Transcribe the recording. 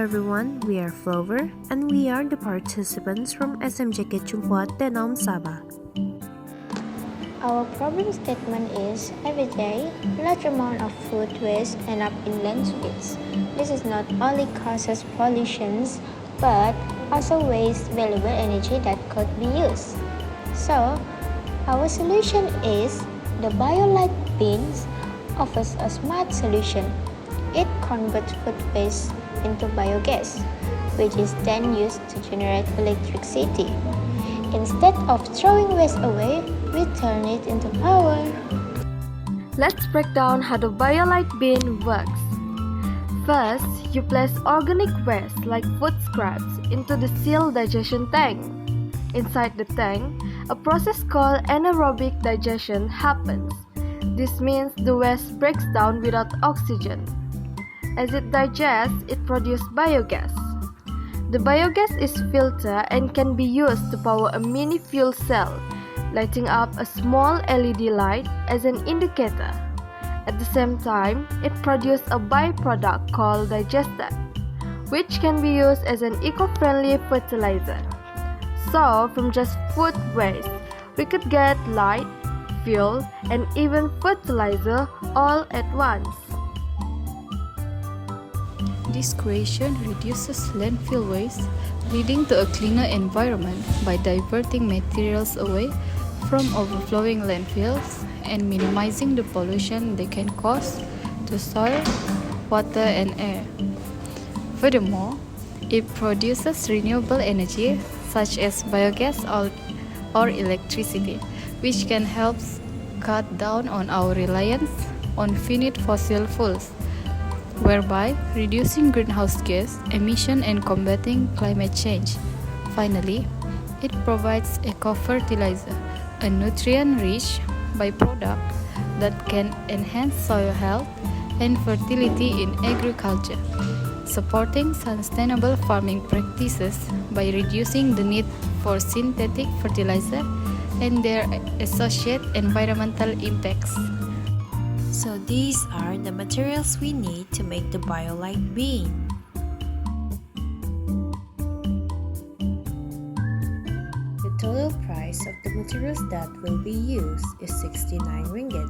everyone, we are Flover and we are the participants from SMJK CHUNG TENOM Sabah. Our problem statement is, every day, large amount of food waste end up in landfills. This is not only causes pollution, but also wastes valuable energy that could be used. So, our solution is, the BioLite bins offers a smart solution. It converts food waste into biogas, which is then used to generate electricity. Instead of throwing waste away, we turn it into power. Let's break down how the BioLite bin works. First, you place organic waste like food scraps into the sealed digestion tank. Inside the tank, a process called anaerobic digestion happens. This means the waste breaks down without oxygen. As it digests, it produces biogas. The biogas is filtered and can be used to power a mini fuel cell, lighting up a small LED light as an indicator. At the same time, it produces a byproduct called digestate, which can be used as an eco-friendly fertilizer. So, from just food waste, we could get light, fuel, and even fertilizer all at once. This creation reduces landfill waste, leading to a cleaner environment by diverting materials away from overflowing landfills and minimizing the pollution they can cause to soil, water, and air. Furthermore, it produces renewable energy such as biogas or electricity, which can help cut down on our reliance on finite fossil fuels, whereby reducing greenhouse gas emission and combating climate change. Finally, it provides eco-fertilizer, a nutrient-rich byproduct that can enhance soil health and fertility in agriculture, supporting sustainable farming practices by reducing the need for synthetic fertilizer and their associated environmental impacts. So these are the materials we need to make the BioLite bin. The total price of the materials that will be used is 69 ringgit.